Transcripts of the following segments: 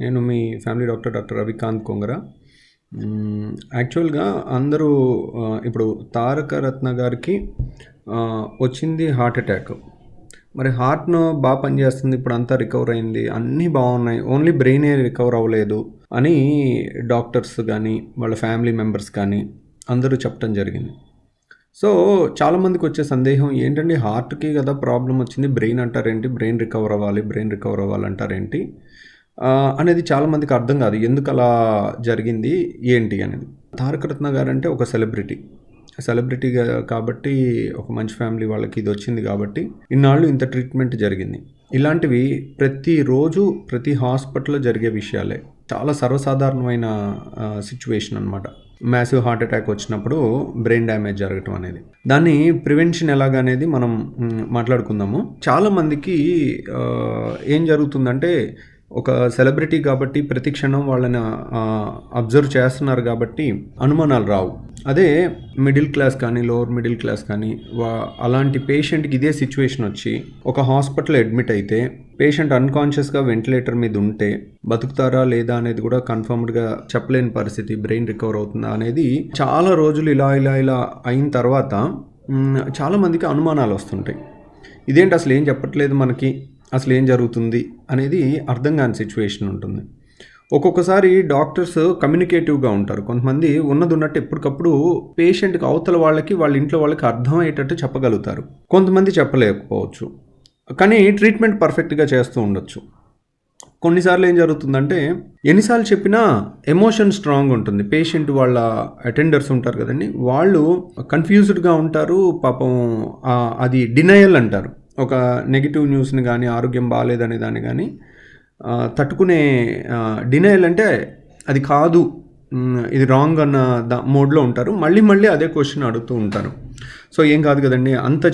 నేను మీ family doctor doctor Ravikanth Kongara. యాక్చువల్‌గా అందరూ ఇప్పుడు 'తారక రత్న' గారికి వచ్చింది హార్ట్ అటాక్. మరి హార్ట్‌ను పనిచేస్తుంది. ఇప్పుడంతా రికవర్ అయింది. అన్నీ బాగున్నాయి. ఓన్లీ బ్రెయినే రికవర్ అవ్వలేదు అని డాక్టర్స్ గానీ, వాళ్ళ ఫ్యామిలీ మెంబర్స్ కానీ అందరూ చెప్పడం జరిగింది. సో, చాలామందికి వచ్చే సందేహం ఏంటంటే హార్ట్‌కి కదా ప్రాబ్లమ్ వచ్చింది. బ్రెయిన్ అంటారేంటి? బ్రెయిన్ రికవర్ అవ్వాలంటారేంటి? అనేది చాలామందికి అర్థం కాదు. ఎందుకు అలా జరిగింది? ఏంటి అనేది. తారక రత్న గారంటే ఒక సెలబ్రిటీ కాబట్టి ఒక మంచి ఫ్యామిలీ వాళ్ళకి ఇది వచ్చింది కాబట్టి ఇన్నాళ్ళు ఇంత ట్రీట్మెంట్ జరిగింది. ఇలాంటివి ప్రతిరోజు ప్రతి హాస్పిటల్లో జరిగే విషయాలే. చాలా సర్వసాధారణమైన సిచ్యువేషన్ అనమాట. మ్యాసివ్ హార్ట్ అటాక్ వచ్చినప్పుడు బ్రెయిన్ డ్యామేజ్ జరగటం అనేది. దాన్ని ప్రివెన్షన్ ఎలాగనేది మనం మాట్లాడుకుందాము. చాలామందికి ఏం జరుగుతుందంటే ఒక సెలబ్రిటీ కాబట్టి ప్రతి క్షణం వాళ్ళని అబ్జర్వ్ చేస్తున్నారు కాబట్టి అనుమానాలు రావు. అదే మిడిల్ క్లాస్ కానీ లోవర్ మిడిల్ క్లాస్ కానీ అలాంటి పేషెంట్కి ఇదే సిచ్యువేషన్ వచ్చి ఒక హాస్పిటల్ అడ్మిట్ అయితే పేషెంట్ అన్కాన్షియస్గా వెంటిలేటర్ మీద ఉంటే బతుకుతారా లేదా అనేది కూడా కన్ఫర్మ్డ్గా చెప్పలేని పరిస్థితి. బ్రెయిన్ రికవర్ అవుతుందా అనేది చాలా రోజులు ఇలా అయిన తర్వాత చాలామందికి అనుమానాలు వస్తుంటాయి. ఇదేంటి అసలు ఏం చెప్పట్లేదు మనకి, అసలు ఏం జరుగుతుంది అనేది అర్థం కాని సిచ్యువేషన్ ఉంటుంది. ఒక్కొక్కసారి డాక్టర్స్ కమ్యూనికేటివ్గా ఉంటారు. కొంతమంది ఉన్నట్టు ఎప్పటికప్పుడు పేషెంట్కి అవతల వాళ్ళకి వాళ్ళ ఇంట్లో వాళ్ళకి అర్థమయ్యేటట్టు చెప్పగలుగుతారు. కొంతమంది చెప్పలేకపోవచ్చు, కానీ ట్రీట్మెంట్ పర్ఫెక్ట్గా చేస్తూ ఉండొచ్చు. కొన్నిసార్లు ఏం జరుగుతుందంటే ఎన్నిసార్లు చెప్పినా ఎమోషన్ స్ట్రాంగ్ ఉంటుంది. పేషెంట్ వాళ్ళ అటెండర్స్ ఉంటారు కదండి, వాళ్ళు కన్ఫ్యూజ్డ్గా ఉంటారు. పాపం అది డినయల్ అంటారు. ఒక నెగిటివ్ న్యూస్ని కానీ ఆరోగ్యం బాగాలేదనే దాన్ని కానీ తట్టుకునే డినయల్ అంటే అది కాదు, ఇది రాంగ్ అన్న మోడ్లో ఉంటారు. మళ్ళీ అదే క్వశ్చన్ అడుగుతూ ఉంటారు. సో ఏం కాదు కదండి అంత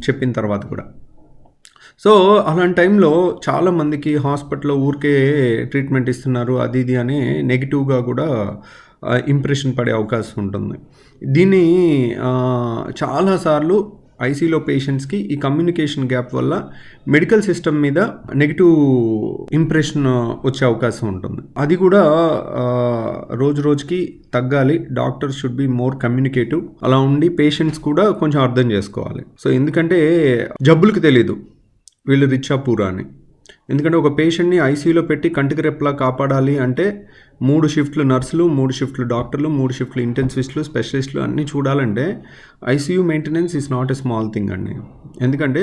చెప్పిన తర్వాత కూడా. సో అలాంటి టైంలో చాలామందికి హాస్పిటల్లో ఊరికే ట్రీట్మెంట్ ఇస్తున్నారు అది ఇది అని నెగిటివ్గా కూడా ఇంప్రెషన్ పడే అవకాశం ఉంటుంది. దీన్ని చాలాసార్లు ఐసీలో పేషెంట్స్కి ఈ కమ్యూనికేషన్ గ్యాప్ వల్ల మెడికల్ సిస్టమ్ మీద నెగిటివ్ ఇంప్రెషన్ వచ్చే అవకాశం ఉంటుంది. అది కూడా రోజుకి తగ్గాలి. Doctors should be more communicative. అలా ఉండి పేషెంట్స్ కూడా కొంచెం అర్థం చేసుకోవాలి. సో ఎందుకంటే జబ్బులకి తెలీదు వీళ్ళు రిచ్చా పూరా అని. ఎందుకంటే ఒక పేషెంట్ని ఐసీయూలో పెట్టి కంటికి రెప్పలా కాపాడాలి అంటే 3 షిఫ్ట్లు నర్సులు, 3 షిఫ్ట్లు డాక్టర్లు, 3 షిఫ్ట్లు ఇంటెన్సివిస్టులు, స్పెషలిస్టులు అన్నీ చూడాలంటే ICU maintenance is not a small thing అండి. ఎందుకంటే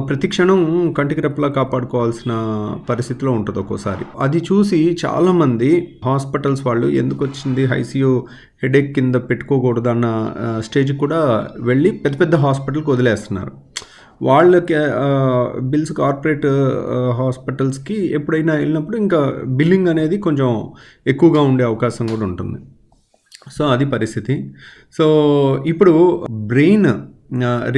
ప్రతి క్షణం కంటికి రెప్పలా కాపాడుకోవాల్సిన పరిస్థితిలో ఉంటుంది ఒక్కోసారి. అది చూసి చాలామంది హాస్పిటల్స్ వాళ్ళు ఎందుకు వచ్చింది ఐసీయూ హెడేక్ కింద పెట్టుకోకూడదు అన్న స్టేజ్కి కూడా వెళ్ళి పెద్ద హాస్పిటల్కి వదిలేస్తున్నారు. వాళ్ళకి బిల్స్ కార్పొరేట్ హాస్పిటల్స్కి ఎప్పుడైనా వెళ్ళినప్పుడు ఇంకా బిల్లింగ్ అనేది కొంచెం ఎక్కువగా ఉండే అవకాశం కూడా ఉంటుంది. సో అది పరిస్థితి. సో ఇప్పుడు బ్రెయిన్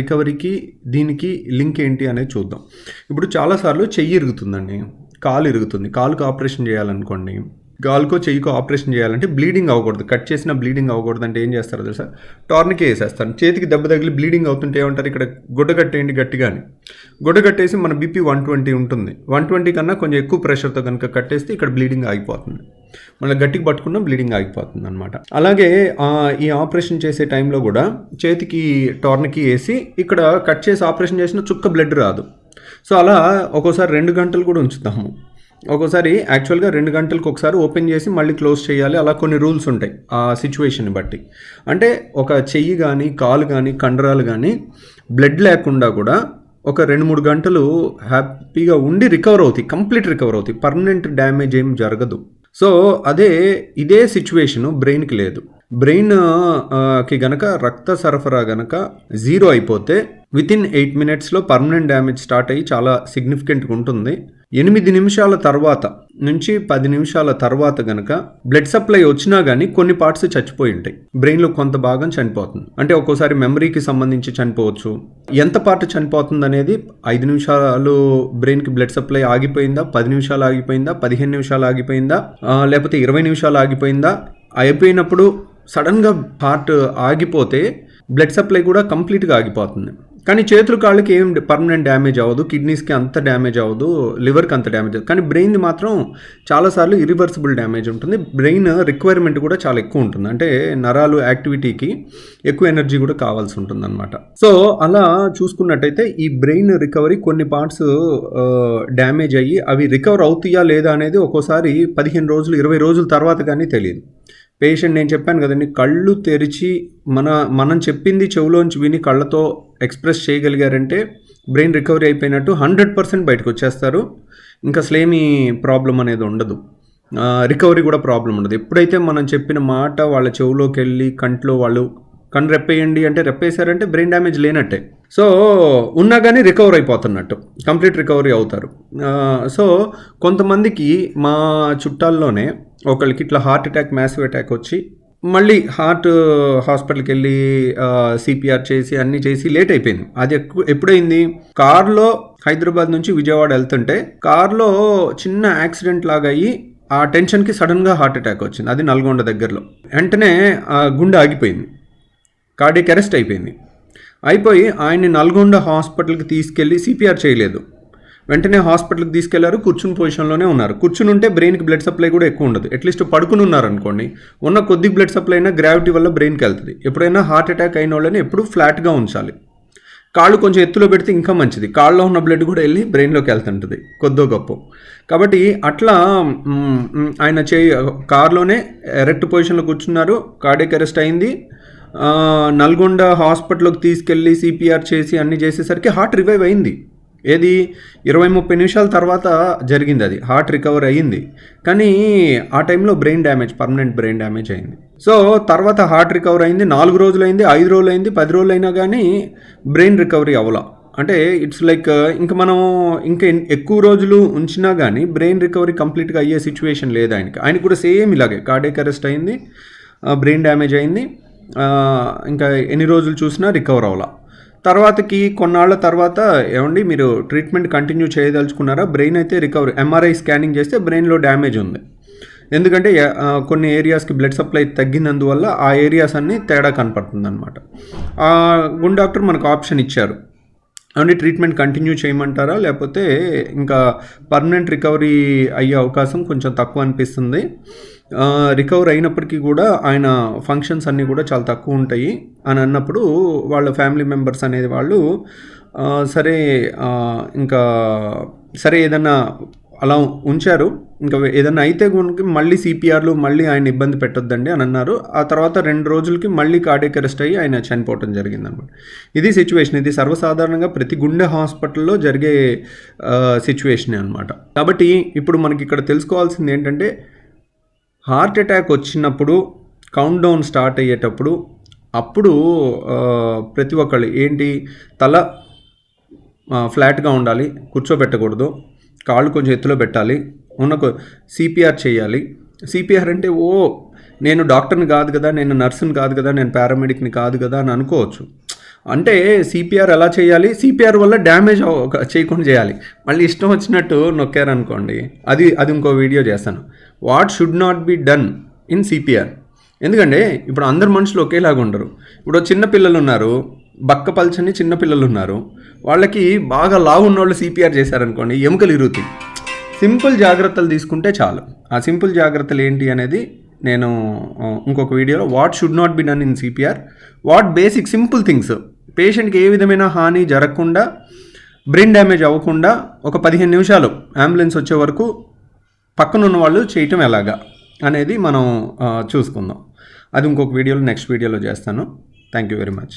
రికవరీకి దీనికి లింక్ ఏంటి అనేది చూద్దాం. ఇప్పుడు చాలాసార్లు చెయ్యి ఇరుగుతుందండి, కాలు ఇరుగుతుంది. కాలుకు ఆపరేషన్ చేయాలనుకోండి, కాలుకో చెయ్యికో ఆపరేషన్ చేయాలంటే బ్లీడింగ్ అవ్వకూడదు. కట్ చేసిన బ్లీడింగ్ అవ్వకూడదు అంటే ఏం చేస్తారో తెలుసా? టార్నికే వేసేస్తారు. చేతికి దెబ్బ తగిలి బ్లీడింగ్ అవుతుంటే ఏమంటారు, ఇక్కడ గుడ్డ కట్టేయండి గట్టిగాని. గుడ్డ కట్టేసి మన బీపీ 120 ఉంటుంది. 120 కన్నా కొంచెం ఎక్కువ ప్రెషర్తో కనుక కట్టేస్తే ఇక్కడ బ్లీడింగ్ ఆగిపోతుంది. మళ్ళీ గట్టికి పట్టుకున్న బ్లీడింగ్ ఆగిపోతుంది అనమాట. అలాగే ఈ ఆపరేషన్ చేసే టైంలో కూడా చేతికి టార్నికీ వేసి ఇక్కడ కట్ చేసి ఆపరేషన్ చేసిన చుక్క బ్లడ్ రాదు. సో అలా ఒక్కోసారి 2 గంటలు కూడా ఉంచుతాము. ఒక్కోసారి యాక్చువల్గా 2 గంటలకు ఒకసారి ఓపెన్ చేసి మళ్ళీ క్లోజ్ చేయాలి. అలా కొన్ని రూల్స్ ఉంటాయి ఆ సిచ్యువేషన్ని బట్టి. అంటే ఒక చెయ్యి కానీ కాలు కానీ కండరాలు కానీ బ్లడ్ లేకుండా కూడా ఒక 2-3 గంటలు హ్యాపీగా ఉండి రికవర్ అవుతాయి, కంప్లీట్ రికవర్ అవుతాయి. పర్మనెంట్ డ్యామేజ్ ఏం జరగదు. సో ఇదే సిచ్యువేషను బ్రెయిన్కి లేదు. బ్రెయిన్కి గనక రక్త సరఫరా గనక 0 అయిపోతే వితిన్ 8 minutesలో పర్మనెంట్ డ్యామేజ్ స్టార్ట్ అయ్యి చాలా సిగ్నిఫికెంట్గా ఉంటుంది. 8 నిమిషాల తర్వాత నుంచి 10 నిమిషాల తర్వాత గనక బ్లడ్ సప్లై వచ్చినా కానీ కొన్ని పార్ట్స్ చచ్చిపోయి ఉంటాయి. బ్రెయిన్లో కొంత భాగం చనిపోతుంది. అంటే ఒక్కోసారి మెమరీకి సంబంధించి చనిపోవచ్చు. ఎంత పార్ట్ చనిపోతుంది అనేది 5 నిమిషాలు బ్రెయిన్కి బ్లడ్ సప్లై ఆగిపోయిందా, 10 నిమిషాలు ఆగిపోయిందా, 15 నిమిషాలు ఆగిపోయిందా, లేకపోతే 20 నిమిషాలు ఆగిపోయిందా, అయిపోయినప్పుడు సడన్గా హార్ట్ ఆగిపోతే బ్లడ్ సప్లై కూడా కంప్లీట్గా ఆగిపోతుంది. కానీ చేతులు కాళ్ళకి ఏం పర్మనెంట్ డ్యామేజ్ అవ్వదు, కిడ్నీస్కి అంత డ్యామేజ్ అవ్వదు, లివర్కి అంత డ్యామేజ్ అవ్వదు. కానీ బ్రెయిన్ది మాత్రం చాలాసార్లు ఇరివర్సిబుల్ డ్యామేజ్ ఉంటుంది. బ్రెయిన్ రిక్వైర్మెంట్ కూడా చాలా ఎక్కువ ఉంటుంది, అంటే నరాలు యాక్టివిటీకి ఎక్కువ ఎనర్జీ కూడా కావాల్సి ఉంటుంది అనమాట. సో అలా చూసుకున్నట్టయితే ఈ బ్రెయిన్ రికవరీ కొన్ని పార్ట్స్ డ్యామేజ్ అయ్యి అవి రికవర్ అవుతాయా లేదా అనేది ఒక్కోసారి 15 రోజులు 20 రోజుల తర్వాత కానీ తెలియదు. పేషెంట్, నేను చెప్పాను కదండి, కళ్ళు తెరిచి మనం చెప్పింది చెవులోంచి విని కళ్ళతో ఎక్స్ప్రెస్ చేయగలిగారంటే బ్రెయిన్ రికవరీ అయిపోయినట్టు 100% బయటకు వచ్చేస్తారు. ఇంకా అసలేమీ ప్రాబ్లం అనేది ఉండదు, రికవరీ కూడా ప్రాబ్లం ఉండదు. ఎప్పుడైతే మనం చెప్పిన మాట వాళ్ళ చెవులోకి వెళ్ళి కంట్లో వాళ్ళు కన్ను రెప్పేయండి అంటే రెప్పేశారంటే బ్రెయిన్ డ్యామేజ్ లేనట్టే. సో ఉన్నా కానీ రికవర్ అయిపోతున్నట్టు, కంప్లీట్ రికవరీ అవుతారు. సో కొంతమందికి మా చుట్టాల్లోనే ఒకళ్ళకి ఇట్లా హార్ట్ అటాక్, మ్యాసివ్ అటాక్ వచ్చి మళ్ళీ హాస్పిటల్కి వెళ్ళి సిపిఆర్ చేసి అన్నీ చేసి లేట్ అయిపోయింది. అది ఎప్పుడైంది, కార్లో హైదరాబాద్ నుంచి విజయవాడ వెళ్తుంటే కార్లో చిన్న యాక్సిడెంట్ లాగా అయ్యి ఆ టెన్షన్కి సడన్గా హార్ట్ అటాక్ వచ్చింది. అది నల్గొండ దగ్గరలో. వెంటనే గుండె ఆగిపోయింది, కార్డియాక్ అరెస్ట్ అయిపోయింది. అయిపోయి ఆయన్ని నల్గొండ హాస్పిటల్కి తీసుకెళ్ళి సిపిఆర్ చేయలేదు, వెంటనే హాస్పిటల్కి తీసుకెళ్లారు. కూర్చుని పొజిషన్లోనే ఉన్నారు. కూర్చుని ఉంటే బ్రెయిన్కి బ్లడ్ సప్లై కూడా ఎక్కువ ఉండదు. అట్లీస్ట్ పడుకుని ఉన్నారనుకోండి, ఉన్న కొద్ది బ్లడ్ సప్లై అయినా గ్రావిటీ వల్ల బ్రెయిన్కి వెళ్తుంది. ఎప్పుడైనా హార్ట్ అటాక్ అయిన వాళ్ళని ఎప్పుడు ఫ్లాట్గా ఉంచాలి. కాళ్ళు కొంచెం ఎత్తులో పెడితే ఇంకా మంచిది, కాళ్ళలో ఉన్న బ్లడ్ కూడా వెళ్ళి బ్రెయిన్లోకి వెళ్తుంటుంది కొద్దో గొప్ప. కాబట్టి అట్లా ఆయన కార్లోనే ఎరెక్ట్ పొజిషన్లో కూర్చున్నారు, కార్డియాక్ అరెస్ట్ అయింది. నల్గొండ హాస్పిటల్కి తీసుకెళ్ళి సిపిఆర్ చేసి అన్నీ చేసేసరికి హార్ట్ రివైవ్ అయింది. ఏది 20-30 నిమిషాల తర్వాత జరిగింది, అది హార్ట్ రికవర్ అయ్యింది. కానీ ఆ టైంలో brain damage, permanent brain damage అయింది. సో తర్వాత హార్ట్ రికవర్ అయింది, 4 రోజులు అయింది, 5 రోజులు అయింది, 10 రోజులు అయినా కానీ బ్రెయిన్ రికవరీ అవ్వాల. అంటే ఇట్స్ లైక్ ఇంకా మనం ఇంకా ఎక్కువ రోజులు ఉంచినా కానీ బ్రెయిన్ రికవరీ కంప్లీట్గా అయ్యే సిచ్యువేషన్ లేదు ఆయనకి కూడా సేమ్ ఇలాగే కార్డియాక్ అరెస్ట్ అయింది, బ్రెయిన్ డ్యామేజ్ అయింది. ఇంకా ఎన్ని రోజులు చూసినా రికవర్ అవ్వాల. తర్వాతకి కొన్నాళ్ళ తర్వాత ఏమండి మీరు ట్రీట్మెంట్ కంటిన్యూ చేయదలుచుకున్నారా, బ్రెయిన్ అయితే రికవరీ, ఎంఆర్ఐ స్కానింగ్ చేస్తే బ్రెయిన్లో డ్యామేజ్ ఉంది. ఎందుకంటే కొన్ని ఏరియాస్కి బ్లడ్ సప్లై తగ్గినందువల్ల ఆ ఏరియాస్ అన్నీ తేడా కనపడుతుంది అనమాట. గుండె డాక్టర్ మనకు ఆప్షన్ ఇచ్చారు, అంటే ట్రీట్మెంట్ కంటిన్యూ చేయమంటారా లేకపోతే ఇంకా పర్మనెంట్ రికవరీ అయ్యే అవకాశం కొంచెం తక్కువ అనిపిస్తుంది. రికవర్ అయినప్పటికీ కూడా ఆయన ఫంక్షన్స్ అన్నీ కూడా చాలా తక్కువ ఉంటాయి అని అన్నప్పుడు వాళ్ళ ఫ్యామిలీ మెంబర్స్ అనేది వాళ్ళు సరే ఏదన్నా అలా ఉంచారు. ఇంకా ఏదన్నా అయితే మళ్ళీ సిపిఆర్లు మళ్ళీ ఆయన ఇబ్బంది పెట్టొద్దండి అని అన్నారు. ఆ తర్వాత 2 రోజులకి మళ్ళీ కార్డియాక్ అరెస్ట్ అయ్యి ఆయన చనిపోవటం జరిగిందనమాట. ఇది సిచ్యువేషన్, ఇది సర్వసాధారణంగా ప్రతి గుండె హాస్పిటల్లో జరిగే సిచ్యువేషనే అనమాట. కాబట్టి ఇప్పుడు మనకి ఇక్కడ తెలుసుకోవాల్సింది ఏంటంటే, హార్ట్ అటాక్ వచ్చినప్పుడు కౌంట్ డౌన్ స్టార్ట్ అయ్యేటప్పుడు అప్పుడు ప్రతి ఒక్కళ్ళు ఏంటి, తల ఫ్లాట్గా ఉండాలి, కూర్చోబెట్టకూడదు, కాళ్ళు కొంచెం ఎత్తులో పెట్టాలి, సిపిఆర్ చేయాలి. సిపిఆర్ అంటే నేను డాక్టర్ని కాదు కదా, నేను నర్సుని కాదు కదా, నేను పారామెడిక్ని కాదు కదా అని అనుకోవచ్చు. అంటే సిపిఆర్ ఎలా చేయాలి, సిపిఆర్ వల్ల డ్యామేజ్ చేయకుండా చేయాలి. మళ్ళీ ఇష్టం వచ్చినట్టు నొక్కారనుకోండి, అది ఇంకో వీడియో చేస్తాను. What should not be done in CPR. ఎందుకంటే ఇప్పుడు అందరు మనుషులు ఒకేలాగా ఉండరు. ఇప్పుడు చిన్నపిల్లలు ఉన్నారు, బక్కపల్చని చిన్నపిల్లలు ఉన్నారు, వాళ్ళకి బాగా లావు ఉన్నవాళ్ళు సిపిఆర్ చేశారనుకోండి ఎముకలు ఇరుగుతాయి. సింపుల్ జాగ్రత్తలు తీసుకుంటే చాలు. ఆ సింపుల్ జాగ్రత్తలు ఏంటి అనేది నేను ఇంకొక వీడియోలో, what should not be done in CPR, what basic simple things, పేషెంట్కి ఏ విధమైన హాని జరగకుండా, బ్రెయిన్ డ్యామేజ్ అవ్వకుండా ఒక 15 నిమిషాలు అంబులెన్స్ వచ్చే వరకు పక్కనున్న వాళ్ళు చేయటం ఎలాగా అనేది మనం చూసుకుందాం. అది ఇంకొక వీడియోలో, నెక్స్ట్ వీడియోలో చేస్తాను. Thank you very much.